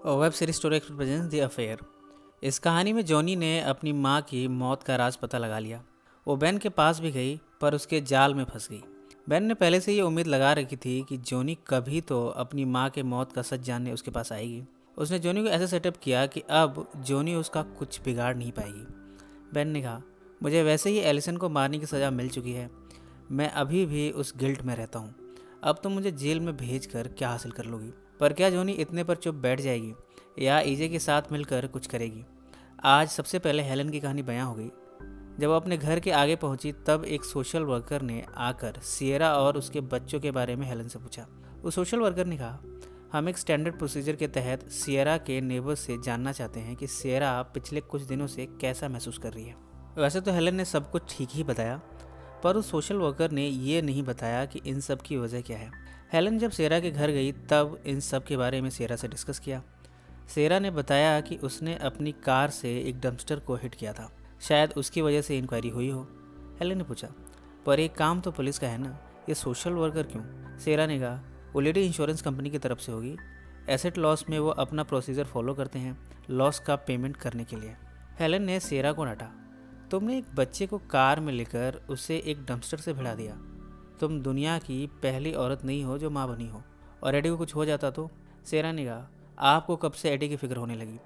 Web series story express presence the affair. इस कहानी में जॉनी ने अपनी माँ की मौत का राज पता लगा लिया। वो बेन के पास भी गई पर उसके जाल में फंस गई। बेन ने पहले से ये उम्मीद लगा रखी थी कि जॉनी कभी तो अपनी माँ के मौत का सच जानने उसके पास आएगी। उसने जॉनी को ऐसे सेटअप किया कि अब जॉनी उसका कुछ बिगाड़ नहीं पाएगी। बेन ने कहा, मुझे वैसे ही एलिसन को मारने की सज़ा मिल चुकी है। मैं अभी भी उस गिल्ट में रहता हूँ। अब तुम मुझे जेल में भेज कर क्या हासिल कर लोगी? पर क्या जॉनी इतने पर चुप बैठ जाएगी या ईजे के साथ मिलकर कुछ करेगी? आज सबसे पहले हेलन की कहानी बयां हो गई। जब वो अपने घर के आगे पहुंची तब एक सोशल वर्कर ने आकर सियरा और उसके बच्चों के बारे में हेलन से पूछा। उस सोशल वर्कर ने कहा, हम एक स्टैंडर्ड प्रोसीजर के तहत सियरा के नेबर्स से जानना चाहते हैं कि सियरा पिछले कुछ दिनों से कैसा महसूस कर रही है। वैसे तो हेलन ने सब कुछ ठीक ही बताया, पर उस सोशल वर्कर ने ये नहीं बताया कि इन सब की वजह क्या है। हेलन जब सेरा के घर गई तब इन सब के बारे में सेरा से डिस्कस किया। सेरा ने बताया कि उसने अपनी कार से एक डंपस्टर को हिट किया था, शायद उसकी वजह से इंक्वायरी हुई हो। हेलन ने पूछा, पर एक काम तो पुलिस का है ना, ये सोशल वर्कर क्यों? सेरा ने कहा, वो लेडी इंश्योरेंस कंपनी की तरफ से होगी। एसेट लॉस में वो अपना प्रोसीजर फॉलो करते हैं लॉस का पेमेंट करने के लिए। हेलन ने सेरा को डांटा, तुमने एक बच्चे को कार में लेकर उसे एक डंपस्टर से भिड़ा दिया। तुम दुनिया की पहली औरत नहीं हो जो माँ बनी हो। और एडी को कुछ हो जाता तो? सेरा ने कहा, आपको कब से एडी की फिक्र होने लगी?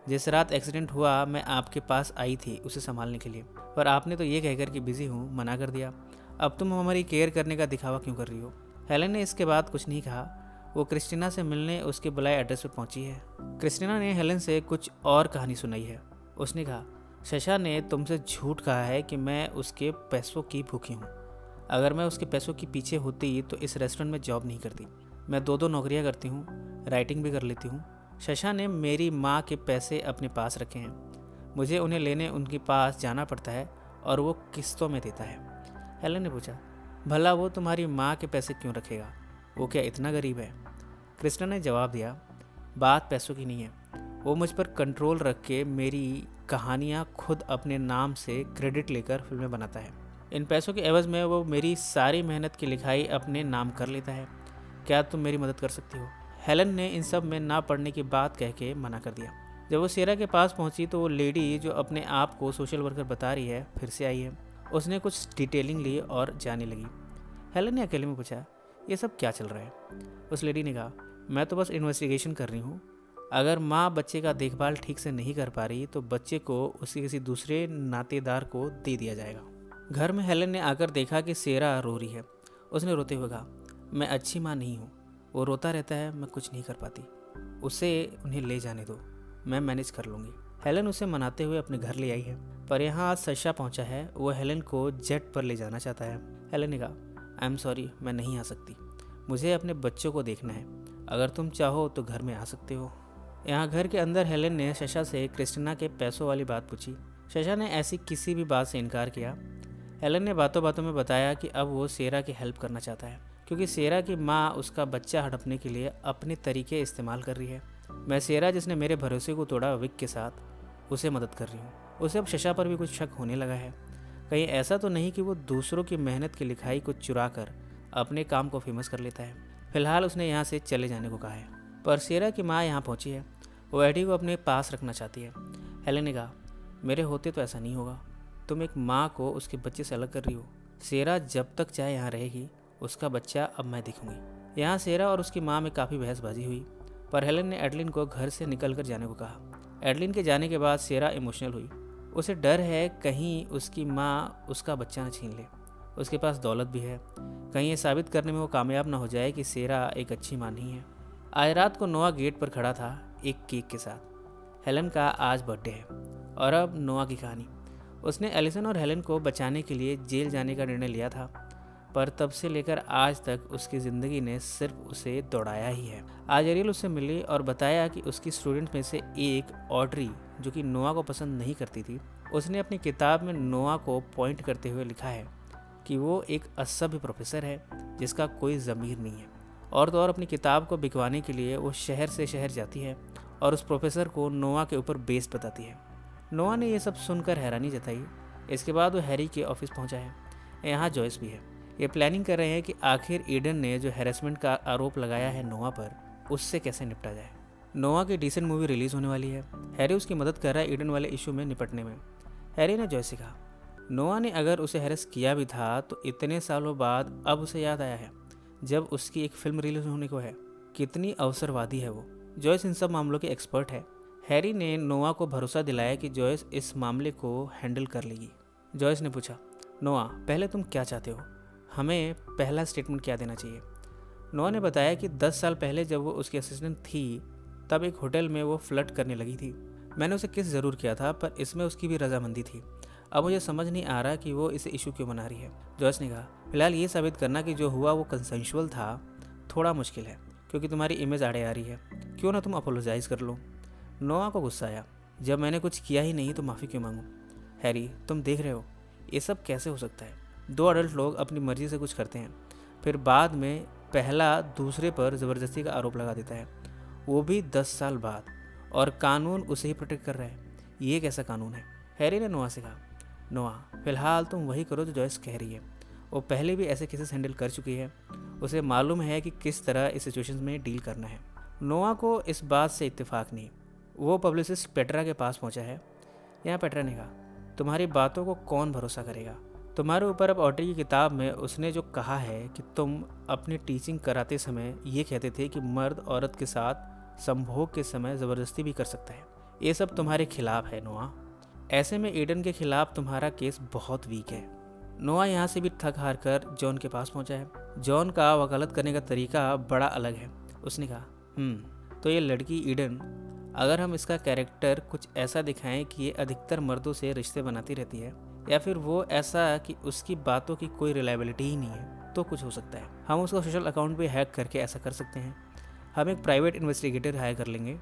जिस रात एक्सीडेंट हुआ मैं आपके पास आई थी उसे संभालने के लिए, पर आपने तो ये कहकर कि बिजी हूँ मना कर दिया। अब तुम हमारी केयर करने का दिखावा क्यों कर रही हो? हेलन ने इसके बाद कुछ नहीं कहा। वो क्रिस्टीना से मिलने उसके बुलाए एड्रेस पर पहुंची है। क्रिस्टीना ने हेलन से कुछ और कहानी सुनाई है। उसने कहा, शशा ने तुमसे झूठ कहा है कि मैं उसके पैसों की भूखी हूँ। अगर मैं उसके पैसों के पीछे होती तो इस रेस्टोरेंट में जॉब नहीं करती। मैं दो नौकरियाँ करती हूँ, राइटिंग भी कर लेती हूँ। शशा ने मेरी माँ के पैसे अपने पास रखे हैं। मुझे उन्हें लेने उनके पास जाना पड़ता है और वो किस्तों में देता है। हेलन ने पूछा, भला वो तुम्हारी माँ के पैसे क्यों रखेगा? वो क्या इतना गरीब है? कृष्णा ने जवाब दिया, बात पैसों की नहीं है। वो मुझ पर कंट्रोल रख के मेरी कहानियाँ खुद अपने नाम से क्रेडिट लेकर फिल्में बनाता है। इन पैसों के एवज में वो मेरी सारी मेहनत की लिखाई अपने नाम कर लेता है। क्या तुम मेरी मदद कर सकती हो? हेलन ने इन सब में ना पढ़ने की बात कह के मना कर दिया। जब वो सेरा के पास पहुंची तो वो लेडी जो अपने आप को सोशल वर्कर बता रही है फिर से आई है। उसने कुछ डिटेलिंग ली और जाने लगी। हेलन ने अकेले में पूछा, ये सब क्या चल रहा है? उस लेडी ने कहा, मैं तो बस इन्वेस्टिगेशन कर रही हूँ। अगर माँ बच्चे का देखभाल ठीक से नहीं कर पा रही तो बच्चे को उसके किसी दूसरे नातेदार को दे दिया जाएगा। घर में हेलन ने आकर देखा कि सेरा रो रही है। उसने रोते हुए कहा, मैं अच्छी माँ नहीं हूँ। वो रोता रहता है, मैं कुछ नहीं कर पाती। उसे उन्हें ले जाने दो, मैं मैनेज कर लूँगी। हेलन उसे मनाते हुए अपने घर ले आई है, पर यहाँ आज सशा पहुँचा है। वो हेलन को जेट पर ले जाना चाहता है। हेलन ने कहा, आई एम सॉरी, मैं नहीं आ सकती। मुझे अपने बच्चों को देखना है। अगर तुम चाहो तो घर में आ सकते हो। यहाँ घर के अंदर हेलन ने शशा से क्रिस्टीना के पैसों वाली बात पूछी। शशा ने ऐसी किसी भी बात से इनकार किया। हेलन ने बातों बातों में बताया कि अब वो सेरा की हेल्प करना चाहता है क्योंकि सेरा की माँ उसका बच्चा हड़पने के लिए अपने तरीके इस्तेमाल कर रही है। मैं सेरा जिसने मेरे भरोसे को तोड़ा विक के साथ, उसे मदद कर रही हूँ। उसे अब शशा पर भी कुछ शक होने लगा है। कहीं ऐसा तो नहीं कि वो दूसरों की मेहनत की लिखाई को चुरा कर अपने काम को फेमस कर लेता है। फिलहाल उसने यहाँ से चले जाने को कहा है। पर सेरा की माँ यहाँ पहुँची है। वो एडी को अपने पास रखना चाहती है। हेलन ने कहा, मेरे होते तो ऐसा नहीं होगा। तुम एक माँ को उसके बच्चे से अलग कर रही हो। सेरा जब तक चाहे यहाँ रहेगी, उसका बच्चा अब मैं दिखूंगी। यहाँ सेरा और उसकी माँ में काफ़ी बहसबाजी हुई, पर हेलन ने एडलिन को घर से निकल कर जाने को कहा। एडलिन के जाने के बाद सेरा इमोशनल हुई। उसे डर है कहीं उसकी माँ उसका बच्चा न छीन ले। उसके पास दौलत भी है, कहीं ये साबित करने में वो कामयाब ना हो जाए कि सेरा एक अच्छी माँ नहीं है। आज रात को नोआ गेट पर खड़ा था एक केक के साथ। हेलन का आज बर्थडे है। और अब नोआ की कहानी। उसने एलिसन और हेलन को बचाने के लिए जेल जाने का निर्णय लिया था, पर तब से लेकर आज तक उसकी ज़िंदगी ने सिर्फ उसे दौड़ाया ही है। आज एरियल उससे मिली और बताया कि उसकी स्टूडेंट में से एक ऑड्री, जो कि नोआ को पसंद नहीं करती थी, उसने अपनी किताब में नोआ को पॉइंट करते हुए लिखा है कि वो एक असभ्य प्रोफेसर है जिसका कोई ज़मीर नहीं है। और तो और अपनी किताब को बिकवाने के लिए वो शहर से शहर जाती है और उस प्रोफेसर को नोआ के ऊपर बेस बताती है। नोआ ने यह सब सुनकर हैरानी जताई। इसके बाद वो हैरी के ऑफिस पहुंचा है। यहाँ जॉयस भी है। ये प्लानिंग कर रहे हैं कि आखिर ईडन ने जो हैरेसमेंट का आरोप लगाया है नोआ पर, उससे कैसे निपटा जाए। नोआ की डिसेंट मूवी रिलीज होने वाली है। हैरी उसकी मदद कर रहा है ईडन वाले इशू में निपटने में। हैरी ने जॉयस से कहा, नोआ ने अगर उसे हैरेस किया भी था तो इतने सालों बाद अब उसे याद आया है जब उसकी एक फिल्म रिलीज होने को है। कितनी अवसरवादी है वो। जॉयस इन सब मामलों की एक्सपर्ट है। हैरी ने नोआ को भरोसा दिलाया कि जॉयस इस मामले को हैंडल कर लेगी। जॉयस ने पूछा, नोआ पहले तुम क्या चाहते हो, हमें पहला स्टेटमेंट क्या देना चाहिए। नोआ ने बताया कि 10 साल पहले जब वो उसकी असिस्टेंट थी तब एक होटल में वो फ्लर्ट करने लगी थी। मैंने उसे किस ज़रूर किया था पर इसमें उसकी भी रजामंदी थी। अब मुझे समझ नहीं आ रहा कि वो इसे इशू क्यों बना रही है। जॉयस ने कहा, फिलहाल ये साबित करना कि जो हुआ वो कंसेंशुअल था थोड़ा मुश्किल है क्योंकि तुम्हारी इमेज आड़े आ रही है। क्यों ना तुम अपोलोजाइज कर लो। नोआ को गुस्सा आया, जब मैंने कुछ किया ही नहीं तो माफ़ी क्यों मांगूं। हैरी तुम देख रहे हो ये सब कैसे हो सकता है। 2 अडल्ट लोग अपनी मर्जी से कुछ करते हैं फिर बाद में पहला दूसरे पर ज़बरदस्ती का आरोप लगा देता है, वो भी 10 साल बाद, और कानून उसे ही प्रोटेक्ट कर रहा है। ये कैसा कानून है। हैरी ने नोआ से कहा, नोआ फिलहाल तुम वही करो जो जॉयस कह रही है। वो पहले भी ऐसे केसेस हैंडल कर चुकी है, उसे मालूम है कि किस तरह इस सिचुएशन में डील करना है। नोआ को इस बात से इत्तेफाक नहीं। वो पब्लिसिस्ट पेट्रा के पास पहुंचा है। यहाँ पेट्रा ने कहा, तुम्हारी बातों को कौन भरोसा करेगा। तुम्हारे ऊपर अब ऑटरी की किताब में उसने जो कहा है कि तुम अपनी टीचिंग कराते समय ये कहते थे कि मर्द औरत के साथ संभोग के समय ज़बरदस्ती भी कर सकता है। ये सब तुम्हारे खिलाफ है नोआ। ऐसे में ईडन के खिलाफ तुम्हारा केस बहुत वीक है। नोआ यहाँ से भी थक हार कर जॉन के पास पहुँचा है। जॉन का वकालत करने का तरीका बड़ा अलग है। उसने कहा, तो ये लड़की ईडन, अगर हम इसका कैरेक्टर कुछ ऐसा दिखाएं कि ये अधिकतर मर्दों से रिश्ते बनाती रहती है या फिर वो ऐसा कि उसकी बातों की कोई रिलायबिलिटी ही नहीं है तो कुछ हो सकता है। हम उसका सोशल अकाउंट भी हैक करके ऐसा कर सकते हैं। हम एक प्राइवेट इन्वेस्टिगेटर हायर कर लेंगे।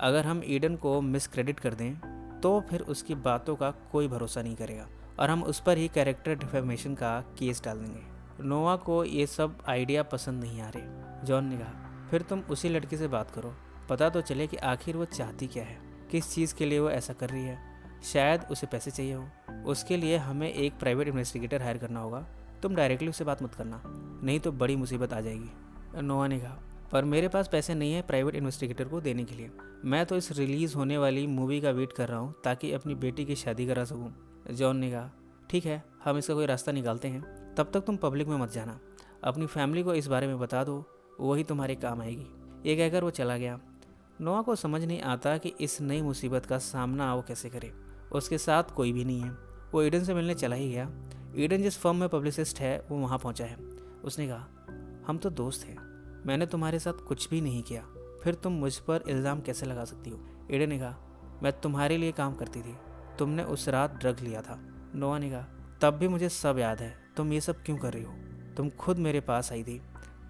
अगर हम ईडन को मिसक्रेडिट कर दें तो फिर उसकी बातों का कोई भरोसा नहीं करेगा और हम उस पर ही कैरेक्टर डिफेमेशन का केस डाल देंगे। नोआ को ये सब आइडिया पसंद नहीं आ रहे। जॉन ने कहा, फिर तुम उसी लड़की से बात करो, पता तो चले कि आखिर वो चाहती क्या है, किस चीज़ के लिए वो ऐसा कर रही है। शायद उसे पैसे चाहिए हो। उसके लिए हमें एक प्राइवेट इन्वेस्टिगेटर हायर करना होगा। तुम डायरेक्टली उससे बात मत करना, नहीं तो बड़ी मुसीबत आ जाएगी। नोआ ने कहा, पर मेरे पास पैसे नहीं है प्राइवेट इन्वेस्टिगेटर को देने के लिए। मैं तो इस रिलीज़ होने वाली मूवी का वेट कर रहा हूँ ताकि अपनी बेटी की शादी करा सकूँ। जॉन ने कहा, ठीक है, हम इसका कोई रास्ता निकालते हैं। तब तक तुम पब्लिक में मत जाना, अपनी फैमिली को इस बारे में बता दो, वही तुम्हारे काम आएगी। ये कहकर वो चला गया। नोआ को समझ नहीं आता कि इस नई मुसीबत का सामना वो कैसे करे। उसके साथ कोई भी नहीं है। वो ईडन से मिलने चला ही गया। ईडन जिस फर्म में पब्लिसिस्ट है वो वहाँ पहुँचा है। उसने कहा, हम तो दोस्त हैं, मैंने तुम्हारे साथ कुछ भी नहीं किया, फिर तुम मुझ पर इल्ज़ाम कैसे लगा सकती हो। ईडन ने कहा, मैं तुम्हारे लिए काम करती थी, तुमने उस रात ड्रग लिया था। नोआ ने कहा, तब भी मुझे सब याद है, तुम ये सब क्यों कर रही हो। तुम खुद मेरे पास आई थी,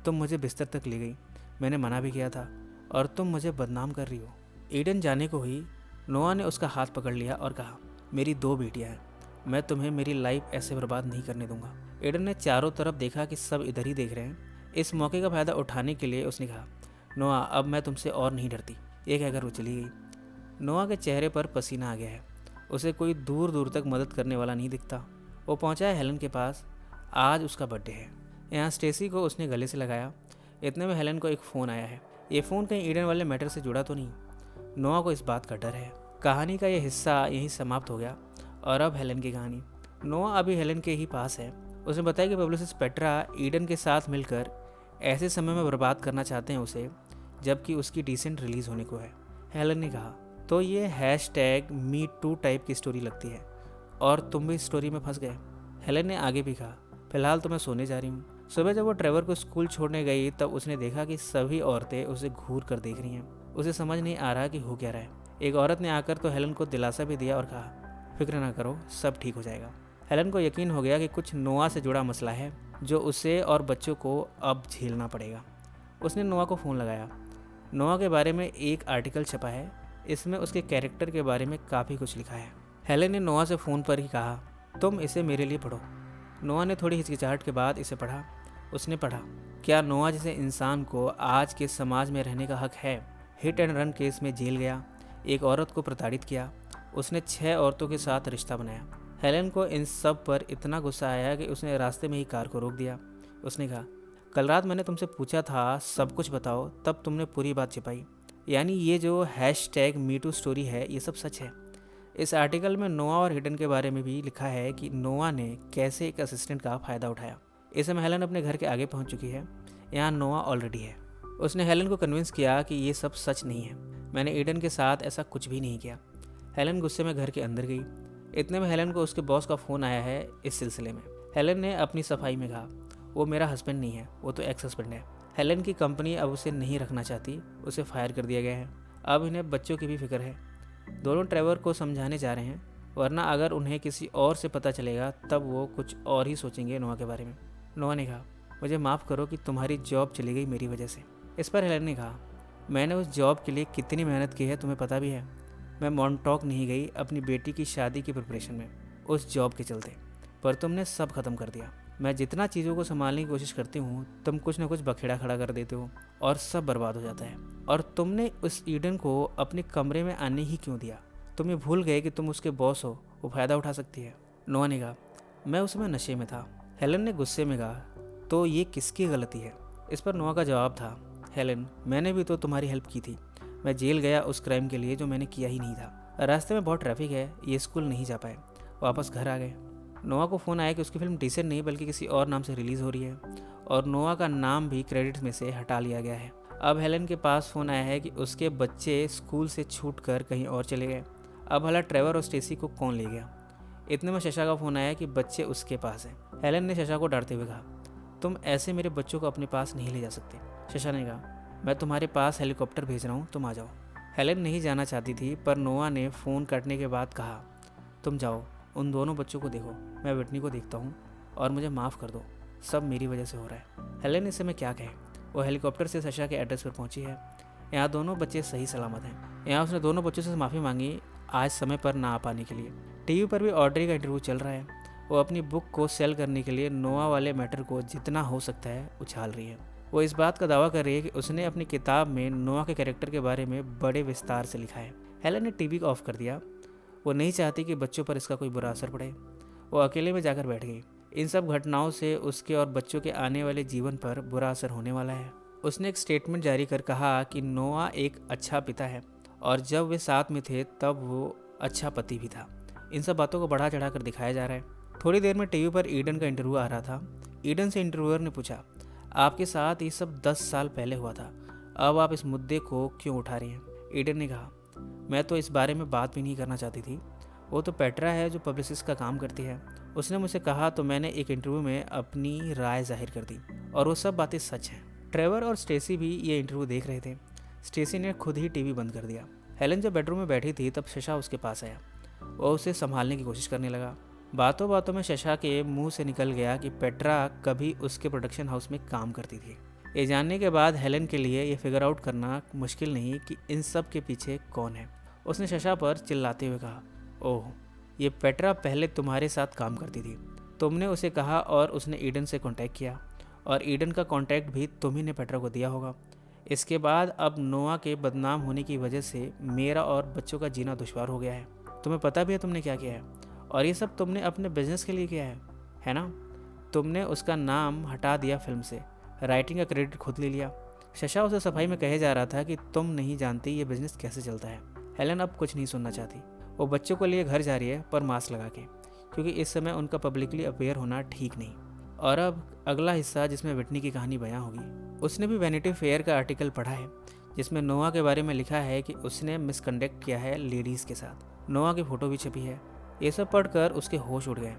तुम मुझे बिस्तर तक ले गई, मैंने मना भी किया था और तुम मुझे बदनाम कर रही हो। ईडन जाने को ही नोआ ने उसका हाथ पकड़ लिया और कहा, मेरी 2 बेटियां हैं, मैं तुम्हें मेरी लाइफ ऐसे बर्बाद नहीं करने दूंगा। ईडन ने चारों तरफ देखा कि सब इधर ही देख रहे हैं। इस मौके का फ़ायदा उठाने के लिए उसने कहा, नोआ अब मैं तुमसे और नहीं डरती। ये कहकर वो चली गई। नोआ के चेहरे पर पसीना आ गया है। उसे कोई दूर दूर तक मदद करने वाला नहीं दिखता। वो पहुंचा है हेलन के पास। आज उसका बर्थडे है। यहाँ स्टेसी को उसने गले से लगाया। इतने में हेलन को एक फ़ोन आया है। ये फ़ोन कहीं ईडन वाले मैटर से जुड़ा तो नहीं। नोआ को इस बात का डर है। कहानी का ये हिस्सा यहीं समाप्त हो गया और अब हेलन की कहानी। नोआ अभी हेलन के ही पास है। उसने बताया कि पब्लिसिस्ट पेट्रा ईडन के साथ मिलकर ऐसे समय में बर्बाद करना चाहते हैं उसे जबकि उसकी डिसेंट रिलीज़ होने को है। हेलन ने कहा, तो ये #MeToo टाइप की स्टोरी लगती है और तुम भी इस स्टोरी में फंस गए। हेलन ने आगे भी कहा, फिलहाल तो मैं सोने जा रही हूँ। सुबह जब वो ट्रेवर को स्कूल छोड़ने गई तब उसने देखा कि सभी औरतें उसे घूर कर देख रही हैं। उसे समझ नहीं आ रहा कि हो क्या रहा है। एक औरत ने आकर तो हेलन को दिलासा भी दिया और कहा, फिक्र ना करो, सब ठीक हो जाएगा। हेलन को यकीन हो गया कि कुछ नोआ से जुड़ा मसला है जो उसे और बच्चों को अब झेलना पड़ेगा। उसने नोआ को फ़ोन लगाया। नोआ के बारे में एक आर्टिकल छपा है, इसमें उसके कैरेक्टर के बारे में काफ़ी कुछ लिखा है। हेलन ने नोआ से फ़ोन पर ही कहा, तुम इसे मेरे लिए पढ़ो। नोआ ने थोड़ी हिचकिचाहट के बाद इसे पढ़ा। उसने पढ़ा, क्या नोआ जैसे इंसान को आज के समाज में रहने का हक है। हिट एंड रन केस में जेल गया, एक औरत को प्रताड़ित किया, उसने 6 औरतों के साथ रिश्ता बनाया। हेलन को इन सब पर इतना गुस्सा आया कि उसने रास्ते में ही कार को रोक दिया। उसने कहा, कल रात मैंने तुमसे पूछा था सब कुछ बताओ, तब तुमने पूरी बात छिपाई। यानी ये जो हैशटैग मीटू स्टोरी है ये सब सच है। इस आर्टिकल में नोआ और हिडन के बारे में भी लिखा है कि नोआ ने कैसे एक असिस्टेंट का फ़ायदा उठाया। इस समय हेलन अपने घर के आगे पहुंच चुकी है। यहाँ नोआ ऑलरेडी है। उसने हेलन को कन्विंस किया कि ये सब सच नहीं है, मैंने ईडन के साथ ऐसा कुछ भी नहीं किया। हेलन गुस्से में घर के अंदर गई। इतने में हेलन को उसके बॉस का फ़ोन आया है इस सिलसिले में। हेलन ने अपनी सफाई में कहा, वो मेरा हस्बैंड नहीं है, वो तो एक्स हस्बैंड है। हेलन की कंपनी अब उसे नहीं रखना चाहती, उसे फायर कर दिया गया है। अब इन्हें बच्चों की भी फिक्र है। दोनों ट्रेवर को समझाने जा रहे हैं, वरना अगर उन्हें किसी और से पता चलेगा तब वो कुछ और ही सोचेंगे नोआ के बारे में। नोआ ने कहा, मुझे माफ़ करो कि तुम्हारी जॉब चली गई मेरी वजह से। इस पर हेलन ने कहा, मैंने उस जॉब के लिए कितनी मेहनत की है तुम्हें पता भी है। मैं मॉन्टॉक नहीं गई अपनी बेटी की शादी की प्रिपरेशन में उस जॉब के चलते, पर तुमने सब खत्म कर दिया। मैं जितना चीज़ों को संभालने की कोशिश करती हूँ तुम कुछ ना कुछ बखेड़ा खड़ा कर देते हो और सब बर्बाद हो जाता है। और तुमने उस ईडन को अपने कमरे में आने ही क्यों दिया? तुम ये भूल गए कि तुम उसके बॉस हो, वो फ़ायदा उठा सकती है। नोआ ने कहा, मैं उस समय नशे में था। हेलन ने गुस्से में कहा, तो ये किसकी गलती है? इस पर नोआ का जवाब था, हेलन, मैंने भी तो तुम्हारी हेल्प की थी। मैं जेल गया उस क्राइम के लिए जो मैंने किया ही नहीं था। रास्ते में बहुत ट्रैफिक है, ये स्कूल नहीं जा पाए, वापस घर आ गए। नोआ को फ़ोन आया कि उसकी फिल्म डिसेंट नहीं बल्कि किसी और नाम से रिलीज़ हो रही है और नोआ का नाम भी क्रेडिट्स में से हटा लिया गया है। अब हेलन के पास फ़ोन आया है कि उसके बच्चे स्कूल से छूट कर कहीं और चले गए। अब भला ट्रेवर और स्टेसी को कौन ले गया? इतने में शशा का फ़ोन आया कि बच्चे उसके पास हैं। हेलन ने शशा को डांटते हुए कहा, तुम ऐसे मेरे बच्चों को अपने पास नहीं ले जा सकते। शशा ने कहा, मैं तुम्हारे पास हेलीकॉप्टर भेज रहा हूँ, तुम आ जाओ। हेलन नहीं जाना चाहती थी, पर नोआ ने फ़ोन कटने के बाद कहा, तुम जाओ, उन दोनों बच्चों को देखो, मैं विटनी को देखता हूँ और मुझे माफ़ कर दो, सब मेरी वजह से हो रहा है। हेलन इस समय क्या कहे? वो हेलीकॉप्टर से शशा के एड्रेस पर पहुंची है। यहाँ दोनों बच्चे सही सलामत हैं। यहाँ उसने दोनों बच्चों से माफ़ी मांगी आज समय पर ना आ पाने के लिए। टीवी पर भी ऑड्री का इंटरव्यू चल रहा है। वो अपनी बुक को सेल करने के लिए नोआ वाले मैटर को जितना हो सकता है उछाल रही है। वो इस बात का दावा कर रही है कि उसने अपनी किताब में नोआ के कैरेक्टर के बारे में बड़े विस्तार से लिखा है। हेलन ने टीवी को ऑफ कर दिया। वो नहीं चाहती कि बच्चों पर इसका कोई बुरा असर पड़े। वो अकेले में जाकर बैठ गई। इन सब घटनाओं से उसके और बच्चों के आने वाले जीवन पर बुरा असर होने वाला है। उसने एक स्टेटमेंट जारी कर कहा कि नोआ एक अच्छा पिता है और जब वे साथ में थे तब वो अच्छा पति भी था। इन सब बातों को बढ़ा चढ़ा कर दिखाया जा रहा है। थोड़ी देर में टीवी पर ईडन का इंटरव्यू आ रहा था। ईडन से इंटरव्यूअर ने पूछा, आपके साथ ये सब 10 साल पहले हुआ था, अब आप इस मुद्दे को क्यों उठा रही हैं? ईडन ने कहा, मैं तो इस बारे में बात भी नहीं करना चाहती थी। वो तो पेट्रा है जो पब्लिसिस्ट का काम करती है। उसने मुझसे कहा तो मैंने एक इंटरव्यू में अपनी राय जाहिर कर दी और वो सब बातें सच हैं। ट्रेवर और स्टेसी भी ये इंटरव्यू देख रहे थे। स्टेसी ने खुद ही टीवी बंद कर दिया। हेलन जब बेडरूम में बैठी थी तब शशा उसके पास आया। वो उसे संभालने की कोशिश करने लगा। बातों बातों में शशा के मुंह से निकल गया कि पेट्रा कभी उसके प्रोडक्शन हाउस में काम करती थी। ये जानने के बाद हेलन के लिए ये फिगर आउट करना मुश्किल नहीं कि इन सब के पीछे कौन है। उसने शशा पर चिल्लाते हुए कहा, ओह, ये पेट्रा पहले तुम्हारे साथ काम करती थी। तुमने उसे कहा और उसने ईडन से कांटेक्ट किया और ईडन का कांटेक्ट भी तुम ही ने पेट्रा को दिया होगा। इसके बाद अब नोआ के बदनाम होने की वजह से मेरा और बच्चों का जीना दुश्वार हो गया है। तुम्हें पता भी है तुमने क्या किया है और ये सब तुमने अपने बिजनेस के लिए किया है ना? तुमने उसका नाम हटा दिया फिल्म से, राइटिंग का क्रेडिट खुद ले लिया। शशा उसे सफाई में कहे जा रहा था कि तुम नहीं जानती ये बिजनेस कैसे चलता है। हेलन अब कुछ नहीं सुनना चाहती। वो बच्चों को लिए घर जा रही है, पर मास्क लगा के, क्योंकि इस समय उनका पब्लिकली अपेयर होना ठीक नहीं। और अब अगला हिस्सा जिसमें विटनी की कहानी बयां होगी। उसने भी वैनिटी फेयर का आर्टिकल पढ़ा है जिसमें नोआ के बारे में लिखा है कि उसने मिसकंडक्ट किया है लेडीज़ के साथ। नोआ की फ़ोटो भी छपी है। ये सब पढ़कर उसके होश उड़ गए।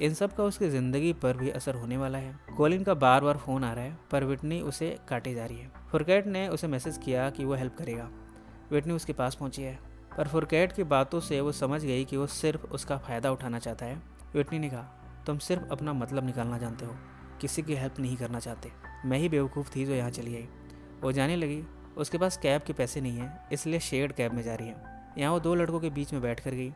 इन सब का उसकी ज़िंदगी पर भी असर होने वाला है। कॉलिन का बार बार फ़ोन आ रहा है, पर विटनी उसे काटे जा रही है। फुरकैट ने उसे मैसेज किया कि वो हेल्प करेगा। विटनी उसके पास पहुंची है, पर फुरकैट की बातों से वो समझ गई कि वो सिर्फ उसका फ़ायदा उठाना चाहता है। विटनी ने कहा, तुम सिर्फ अपना मतलब निकालना जानते हो, किसी की हेल्प नहीं करना चाहते। मैं ही बेवकूफ़ थी जो यहाँ चली आई। वो जाने लगी। उसके पास कैब के पैसे नहीं हैं, इसलिए शेयर्ड कैब में जा रही है। यहाँ वो 2 लड़कों के बीच में बैठ कर गई।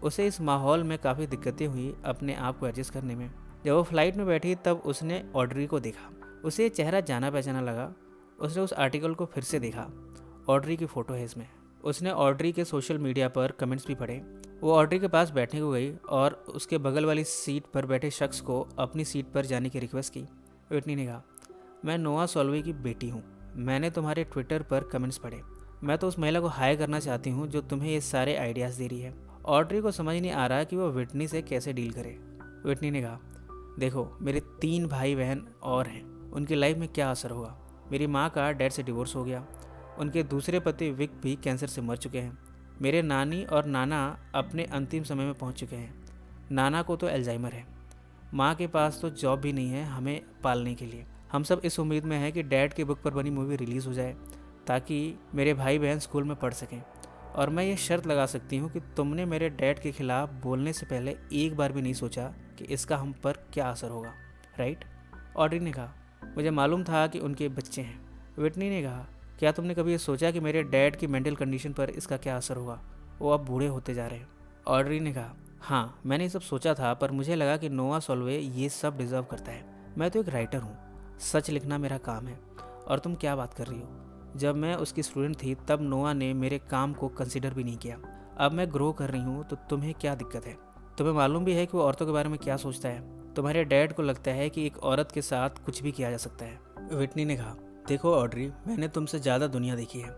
उसे इस माहौल में काफ़ी दिक्कतें हुई अपने आप को एडजस्ट करने में। जब वो फ्लाइट में बैठी तब उसने ऑड्री को देखा। उसे चेहरा जाना पहचाना लगा। उसने उस आर्टिकल को फिर से देखा। ऑड्री की फ़ोटो है इसमें। उसने ऑड्री के सोशल मीडिया पर कमेंट्स भी पढ़े। वो ऑड्री के पास बैठने को गई और उसके बगल वाली सीट पर बैठे शख्स को अपनी सीट पर जाने की रिक्वेस्ट की। विटनी ने कहा, मैं नोआ सॉल्वे की बेटी हूँ। मैंने तुम्हारे ट्विटर पर कमेंट्स पढ़े। मैं तो उस महिला को हायर करना चाहती हूँ जो तुम्हें ये सारे आइडियाज़ दे रही है। ऑड्री को समझ नहीं आ रहा कि वो विटनी से कैसे डील करे। विटनी ने कहा, देखो मेरे 3 भाई बहन और हैं, उनकी लाइफ में क्या असर होगा। मेरी माँ का डैड से डिवोर्स हो गया, उनके दूसरे पति विक भी कैंसर से मर चुके हैं, मेरे नानी और नाना अपने अंतिम समय में पहुँच चुके हैं, नाना को तो अल्जाइमर है, माँ के पास तो जॉब भी नहीं है हमें पालने के लिए। हम सब इस उम्मीद में हैं कि डैड की बुक पर बनी मूवी रिलीज़ हो जाए ताकि मेरे भाई बहन स्कूल में पढ़ सकें, और मैं ये शर्त लगा सकती हूँ कि तुमने मेरे डैड के खिलाफ बोलने से पहले एक बार भी नहीं सोचा कि इसका हम पर क्या असर होगा, राइट? ऑड्री ने कहा, मुझे मालूम था कि उनके बच्चे हैं। विटनी ने कहा, क्या तुमने कभी ये सोचा कि मेरे डैड की मेंटल कंडीशन पर इसका क्या असर होगा, वो अब बूढ़े होते जा रहे हैं? ऑड्री ने कहा, हाँ मैंने ये सब सोचा था, पर मुझे लगा कि नोआ सॉल्वे ये सब डिज़र्व करता है। मैं तो एक राइटर हूँ, सच लिखना मेरा काम है। और तुम क्या बात कर रही हो? जब मैं उसकी स्टूडेंट थी तब नोआ ने मेरे काम को कंसिडर भी नहीं किया। अब मैं ग्रो कर रही हूँ तो तुम्हें क्या दिक्कत है? तुम्हें मालूम भी है कि वो औरतों के बारे में क्या सोचता है। तुम्हारे डैड को लगता है कि एक औरत के साथ कुछ भी किया जा सकता है। विटनी ने कहा, देखो ऑड्री, मैंने तुमसे ज़्यादा दुनिया देखी है,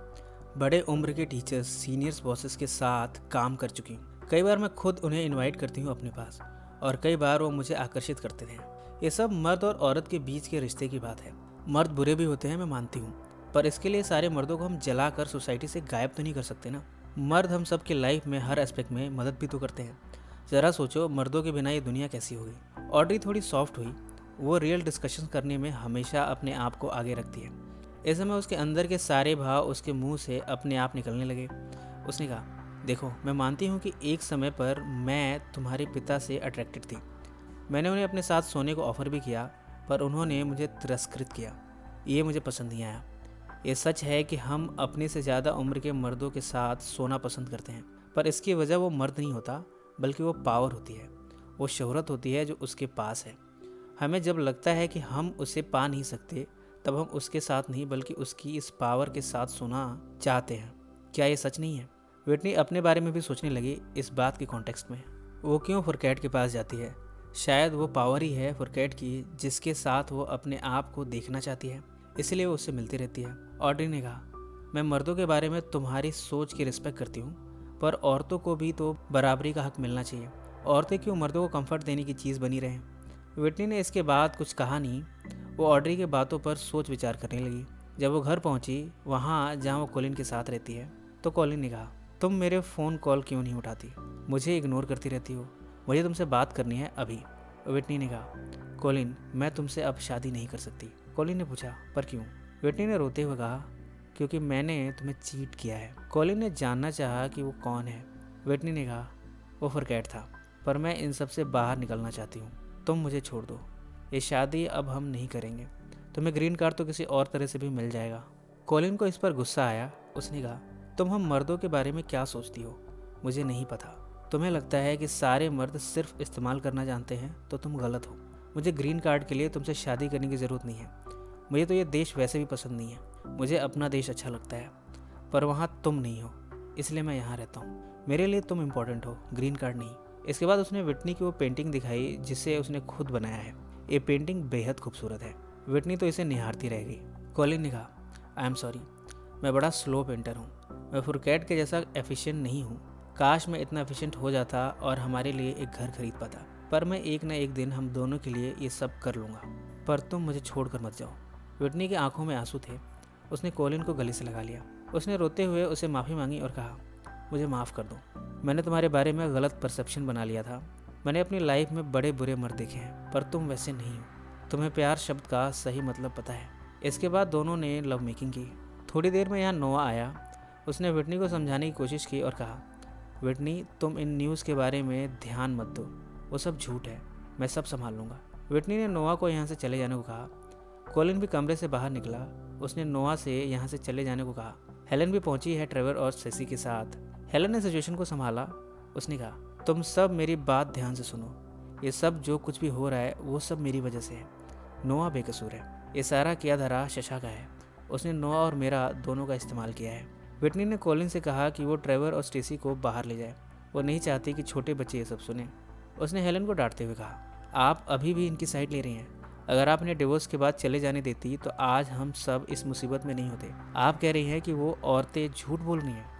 बड़े उम्र के टीचर्स, सीनियर्स, बॉसेस के साथ काम कर चुकी हूँ। कई बार मैं खुद उन्हें इनवाइट करती हूँ अपने पास, और कई बार वो मुझे आकर्षित करते थे। ये सब मर्द और औरत के बीच के रिश्ते की बात है। मर्द बुरे भी होते हैं, मैं मानती हूँ, पर इसके लिए सारे मर्दों को हम जलाकर सोसाइटी से गायब तो नहीं कर सकते ना। मर्द हम सब की लाइफ में हर एस्पेक्ट में मदद भी तो करते हैं। ज़रा सोचो, मर्दों के बिना ये दुनिया कैसी होगी। ऑड्री थोड़ी सॉफ्ट हुई। वो रियल डिस्कशन करने में हमेशा अपने आप को आगे रखती है। इस समय उसके अंदर के सारे भाव उसके मुंह से अपने आप निकलने लगे। उसने कहा, देखो मैं मानती हूँ कि एक समय पर मैं तुम्हारे पिता से अट्रैक्टेड थी। मैंने उन्हें अपने साथ सोने को ऑफ़र भी किया, पर उन्होंने मुझे तिरस्कृत किया। ये मुझे पसंद नहीं आया। ये सच है कि हम अपने से ज़्यादा उम्र के मर्दों के साथ सोना पसंद करते हैं, पर इसकी वजह वो मर्द नहीं होता, बल्कि वो पावर होती है, वो शोहरत होती है जो उसके पास है। हमें जब लगता है कि हम उसे पा नहीं सकते, तब हम उसके साथ नहीं बल्कि उसकी इस पावर के साथ सोना चाहते हैं। क्या ये सच नहीं है? विटनी अपने बारे में भी सोचने लगी इस बात के कॉन्टेक्स्ट में। वो क्यों फुरकैट के पास जाती है? शायद वो पावर ही है फुरकैट की जिसके साथ वो अपने आप को देखना चाहती है, इसलिए वो उससे मिलती रहती है। ऑड्री ने कहा, मैं मर्दों के बारे में तुम्हारी सोच की रिस्पेक्ट करती हूँ, पर औरतों को भी तो बराबरी का हक मिलना चाहिए। औरतें क्यों मर्दों को कंफर्ट देने की चीज़ बनी रहें? विटनी ने इसके बाद कुछ कहा नहीं। वो ऑड्री के बातों पर सोच विचार करने लगी। जब वो घर पहुंची, वहाँ जहाँ वो कॉलिन के साथ रहती है, तो कॉलिन ने कहा, तुम मेरे फ़ोन कॉल क्यों नहीं उठाती? मुझे इग्नोर करती रहती हो। मुझे तुमसे बात करनी है अभी। विटनी ने कहा, कॉलिन मैं तुमसे अब शादी नहीं कर सकती। कॉलिन ने पूछा, पर क्यों? विटनी ने रोते हुए कहा, क्योंकि मैंने तुम्हें चीट किया है। कॉलिन ने जानना चाहा कि वो कौन है। विटनी ने कहा, वो फुरकैट था, पर मैं इन सब से बाहर निकलना चाहती हूँ। तुम मुझे छोड़ दो, ये शादी अब हम नहीं करेंगे। तुम्हें ग्रीन कार्ड तो किसी और तरह से भी मिल जाएगा। कॉलिन को इस पर गुस्सा आया। उसने कहा, तुम हम मर्दों के बारे में क्या सोचती हो? मुझे नहीं पता। तुम्हें लगता है कि सारे मर्द सिर्फ इस्तेमाल करना जानते हैं, तो तुम गलत हो। मुझे ग्रीन कार्ड के लिए तुमसे शादी करने की ज़रूरत नहीं है। मुझे तो ये देश वैसे भी पसंद नहीं है। मुझे अपना देश अच्छा लगता है, पर वहाँ तुम नहीं हो, इसलिए मैं यहाँ रहता हूँ। मेरे लिए तुम इम्पोर्टेंट हो, ग्रीन कार्ड नहीं। इसके बाद उसने विटनी की वो पेंटिंग दिखाई जिसे उसने खुद बनाया है। ये पेंटिंग बेहद खूबसूरत है। विटनी तो इसे निहारती रह गई। कॉलिन ने कहा, आई एम सॉरी, मैं बड़ा स्लो पेंटर हूँ। मैं फुरकैट के जैसा एफिशिएंट नहीं हूँ। काश मैं इतना एफिशिएंट हो जाता और हमारे लिए एक घर खरीद पाता, पर मैं एक न एक दिन हम दोनों के लिए ये सब कर लूँगा। पर तुम मुझे छोड़कर मत जाओ। विटनी की आंखों में आंसू थे। उसने कॉलिन को गले से लगा लिया। उसने रोते हुए उसे माफ़ी मांगी और कहा, मुझे माफ़ कर दो। मैंने तुम्हारे बारे में गलत परसेप्शन बना लिया था। मैंने अपनी लाइफ में बड़े बुरे मर्द देखे हैं, पर तुम वैसे नहीं हो। तुम्हें प्यार शब्द का सही मतलब पता है। इसके बाद दोनों ने लव मेकिंग की। थोड़ी देर में यहाँ नोआ आया। उसने विटनी को समझाने की कोशिश की और कहा, विटनी तुम इन न्यूज़ के बारे में ध्यान मत दो, वो सब झूठ है, मैं सब संभाल लूँगा। विटनी ने नोआ को यहाँ से चले जाने को कहा। कॉलिन भी कमरे से बाहर निकला। उसने नोआ से यहाँ से चले जाने को कहा। हेलन भी पहुंची है ट्रेवर और सेसी के साथ। हेलन ने सिचुएशन को संभाला। उसने कहा, तुम सब मेरी बात ध्यान से सुनो। ये सब जो कुछ भी हो रहा है वो सब मेरी वजह से है। नोआ बेकसूर है। ये सारा किया धरा शशा का है। उसने नोआ और मेरा दोनों का इस्तेमाल किया है। विटनी ने कॉलिन से कहा कि वो ट्रेवर और स्टेसी को बाहर ले जाए। वो नहीं चाहती कि छोटे बच्चे ये सब सुने। उसने हेलन को डांटते हुए कहा, आप अभी भी इनकी साइड ले रही हैं। अगर आप इन्हें डिवोर्स के बाद चले जाने देती तो आज हम सब इस मुसीबत में नहीं होते। आप कह रही हैं कि वो औरतें झूठ बोल रही हैं।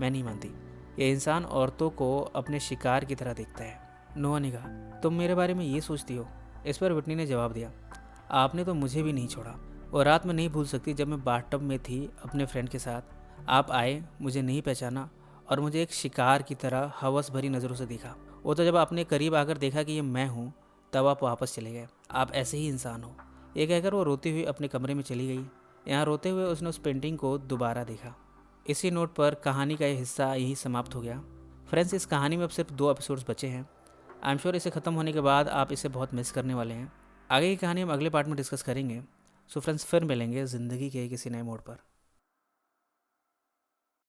मैं नहीं मानती। ये इंसान औरतों को अपने शिकार की तरह देखता है। नोआ ने कहा, तुम मेरे बारे में ये सोचती हो? इस पर विटनी ने जवाब दिया, आपने तो मुझे भी नहीं छोड़ा। और रात में नहीं भूल सकती जब मैं बाथटब में थी अपने फ्रेंड के साथ। आप आए, मुझे नहीं पहचाना और मुझे एक शिकार की तरह हवस भरी नज़रों से देखा। वो तो जब आपने करीब आकर देखा कि ये मैं हूँ, तब आप वापस चले गए। आप ऐसे ही इंसान हो। ये कहकर वो रोती हुई अपने कमरे में चली गई। यहाँ रोते हुए उसने उस पेंटिंग को दोबारा देखा। इसी नोट पर कहानी का ये हिस्सा यही समाप्त हो गया। फ्रेंड्स, इस कहानी में अब सिर्फ 2 एपिसोड्स बचे हैं। आई एम श्योर इसे ख़त्म होने के बाद आप इसे बहुत मिस करने वाले हैं। आगे की कहानी हम अगले पार्ट में डिस्कस करेंगे। सो फ्रेंड्स, फिर मिलेंगे ज़िंदगी के किसी नए मोड़ पर।